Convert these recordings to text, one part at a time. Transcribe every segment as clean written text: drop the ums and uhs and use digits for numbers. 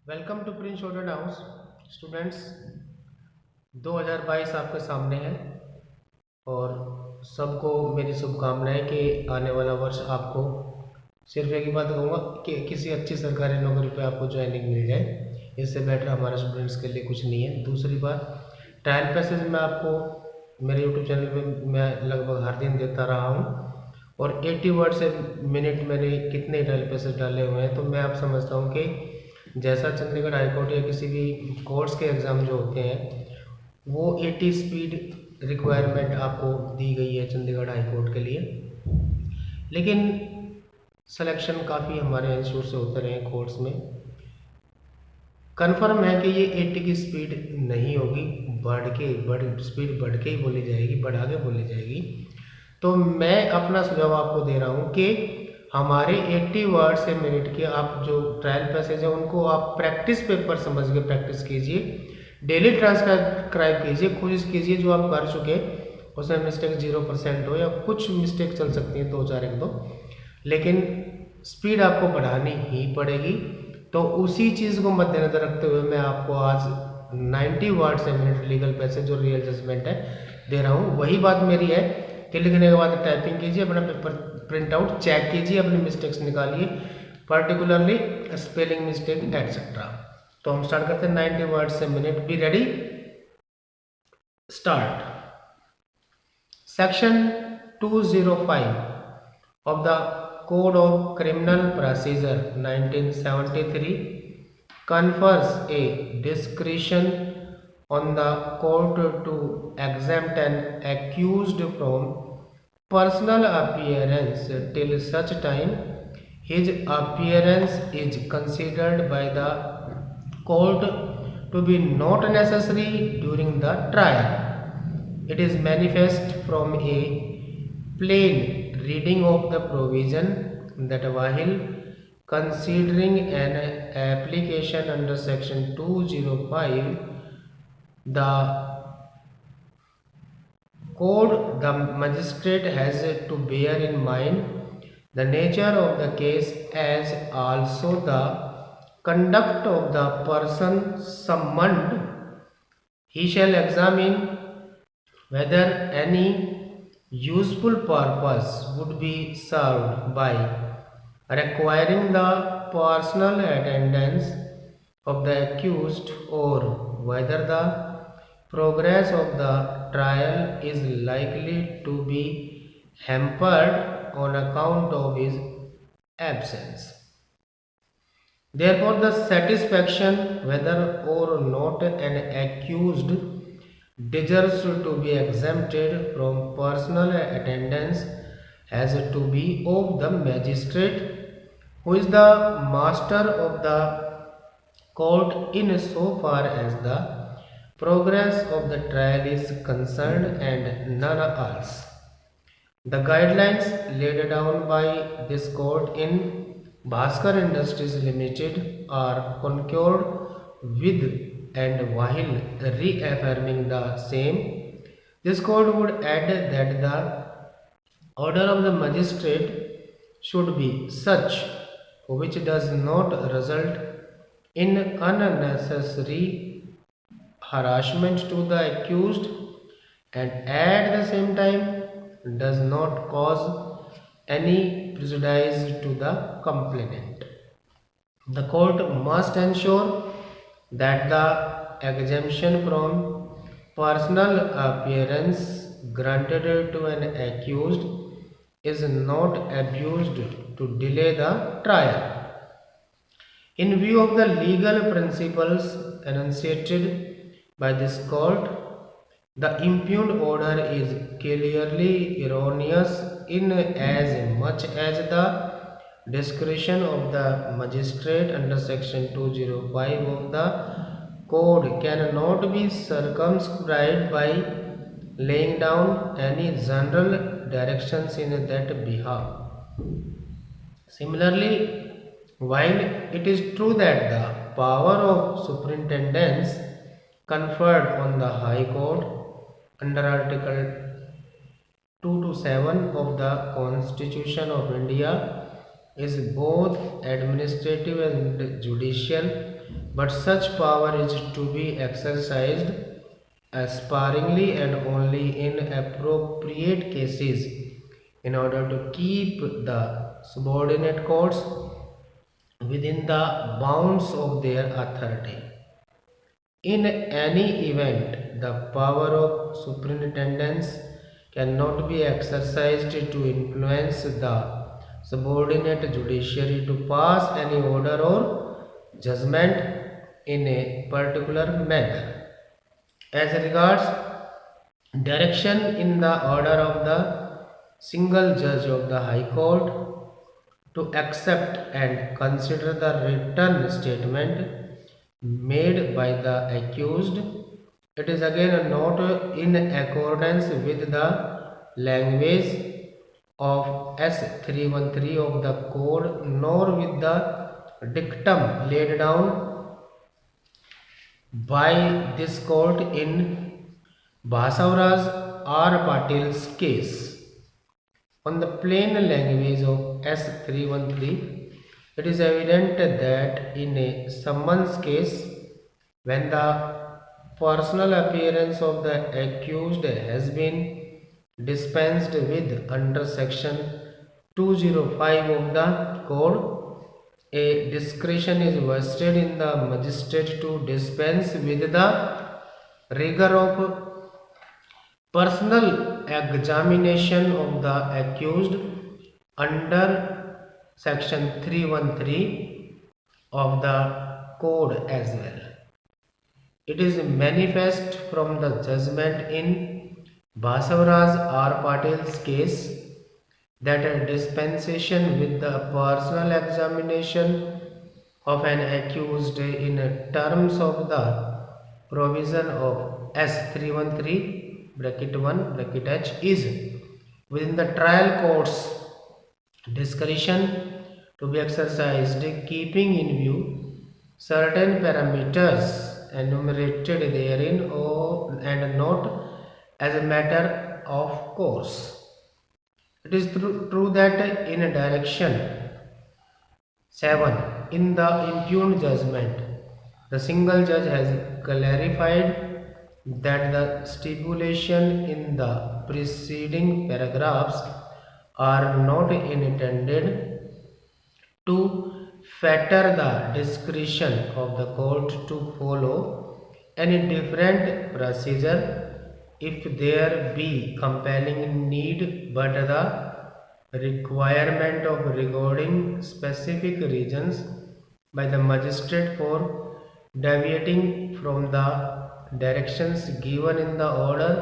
Welcome to Prince Shoulder House. Students, 2022 आपके सामने है और सबको मेरी शुभकामनाएं कि आने वाला वर्ष आपको सिर्फ एक ही बात कहूँगा कि किसी अच्छी सरकारी नौकरी पे आपको ज्वाइनिंग मिल जाए। इससे बेटर हमारे स्टूडेंट्स के लिए कुछ नहीं है। दूसरी बात, ट्रायल पैसेज मैं आपको मेरे यूट्यूब चैनल पे मैं लगभग हर दिन देता रहा हूँ और 80 वर्ड से मिनट मैंने कितने ट्रायल पैसेज डाले हुए हैं। तो मैं आप समझता हूँ कि जैसा चंडीगढ़ हाईकोर्ट या किसी भी कोर्ट्स के एग्ज़ाम जो होते हैं वो 80 स्पीड रिक्वायरमेंट आपको दी गई है चंडीगढ़ हाईकोर्ट के लिए। लेकिन सिलेक्शन काफ़ी हमारे इंस्टीट्यूट से होते रहे कोर्स में। कन्फर्म है कि ये 80 की स्पीड नहीं होगी, स्पीड बढ़ के ही बोली जाएगी, बढ़ा के बोली जाएगी। तो मैं अपना सुझाव आपको दे रहा हूँ कि हमारे 80 वर्ड से मिनट के आप जो ट्रायल पैसेज है उनको आप प्रैक्टिस पेपर समझ के प्रैक्टिस कीजिए, डेली ट्रांसक्राइब कीजिए, कोशिश कीजिए जो आप कर चुके उसमें मिस्टेक 0% हो या कुछ मिस्टेक चल सकती है, 2-4-1-2, लेकिन स्पीड आपको बढ़ानी ही पड़ेगी। तो उसी चीज़ को मद्देनजर रखते हुए मैं आपको आज 90 वर्ड से मिनट लीगल पैसेज जो रियल जजमेंट है दे रहा हूँ। वही बात मेरी है कि लिखने के बाद टाइपिंग कीजिए, अपना पेपर प्रिंट आउट चेक कीजिए, अपनी मिस्टेक्स निकालिए, पर्टिकुलरली स्पेलिंग मिस्टेक एटसेट्रा। तो हम स्टार्ट करते हैं 90 वर्ड से minute. Be ready, start. Section 205 of the Code of Criminal Procedure 1973 confers a discretion on the court to exempt an accused from personal appearance till such time his appearance is considered by the court to be not necessary during the trial. It is manifest from a plain reading of the provision that while considering an application under section 205 the code, the magistrate has to bear in mind the nature of the case as also the conduct of the person summoned. He shall examine whether any useful purpose would be served by requiring the personal attendance of the accused or whether the progress of the trial is likely to be hampered on account of his absence. Therefore, the satisfaction whether or not an accused deserves to be exempted from personal attendance has to be of the magistrate, who is the master of the court in so far as the progress of the trial is concerned and none else. The guidelines laid down by this court in Bhaskar Industries Limited are concurred with, and while reaffirming the same, this court would add that the order of the magistrate should be such which does not result in unnecessary harassment to the accused and at the same time does not cause any prejudice to the complainant. The court must ensure that the exemption from personal appearance granted to an accused is not abused to delay the trial. In view of the legal principles enunciated by this court, the impugned order is clearly erroneous in as much as the discretion of the magistrate under section 205 of the code cannot be circumscribed by laying down any general directions in that behalf. Similarly, while it is true that the power of superintendence conferred on the High Court under Article 2 to 7 of the Constitution of India is both administrative and judicial, but such power is to be exercised sparingly and only in appropriate cases in order to keep the subordinate courts within the bounds of their authority. In any event, the power of superintendence cannot be exercised to influence the subordinate judiciary to pass any order or judgment in a particular manner. As regards direction in the order of the single judge of the High Court to accept and consider the written statement made by the accused, it is again not in accordance with the language of S313 of the code nor with the dictum laid down by this court in Basavaraj R. Patil's case. On the plain language of S313, it is evident that in a summons case, when the personal appearance of the accused has been dispensed with under section 205 of the code, a discretion is vested in the magistrate to dispense with the rigor of personal examination of the accused under section 313 of the code as well. It is manifest from the judgment in Basavaraj R. Patil's case that a dispensation with the personal examination of an accused in terms of the provision of S313 bracket 1 bracket H is within the trial court's discretion to be exercised, keeping in view certain parameters enumerated therein and not as a matter of course. It is true that in direction 7 in the impugned judgment, the single judge has clarified that the stipulation in the preceding paragraphs are not intended to fetter the discretion of the court to follow any different procedure if there be compelling need, but the requirement of recording specific reasons by the magistrate for deviating from the directions given in the order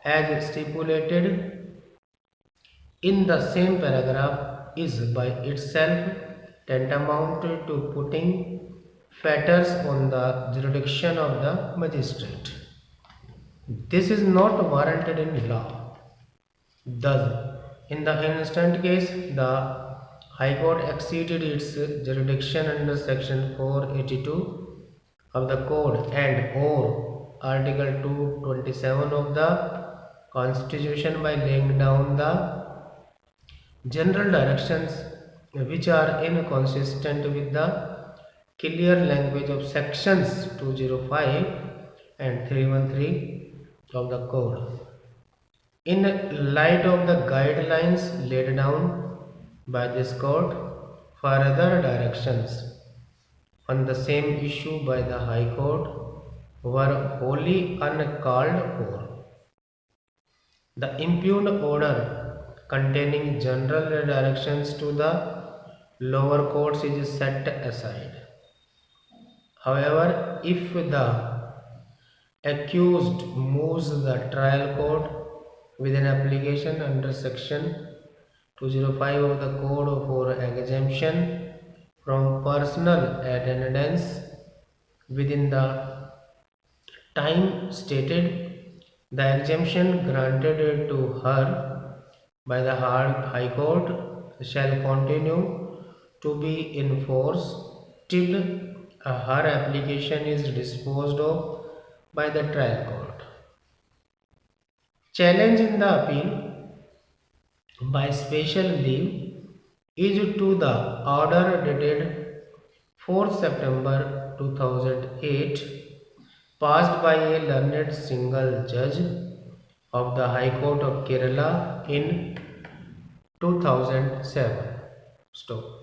as stipulated in the same paragraph is by itself tantamount to putting fetters on the jurisdiction of the magistrate. This is not warranted in law. Thus, in the instant case, the High Court exceeded its jurisdiction under section 482 of the Code and or Article 227 of the Constitution by laying down the general directions which are inconsistent with the clear language of sections 205 and 313 of the Code. In light of the guidelines laid down by this court, further directions on the same issue by the High Court were wholly uncalled for. The impugned order containing general directions to the lower courts is set aside. However, if the accused moves the trial court with an application under section 205 of the Code for exemption from personal attendance within the time stated, the exemption granted to her by the High Court shall continue to be in force till her application is disposed of by the trial court. Challenge in the appeal by special leave is to the order dated 4th September 2008, passed by a learned single judge of the High Court of Kerala in 2007. Stop.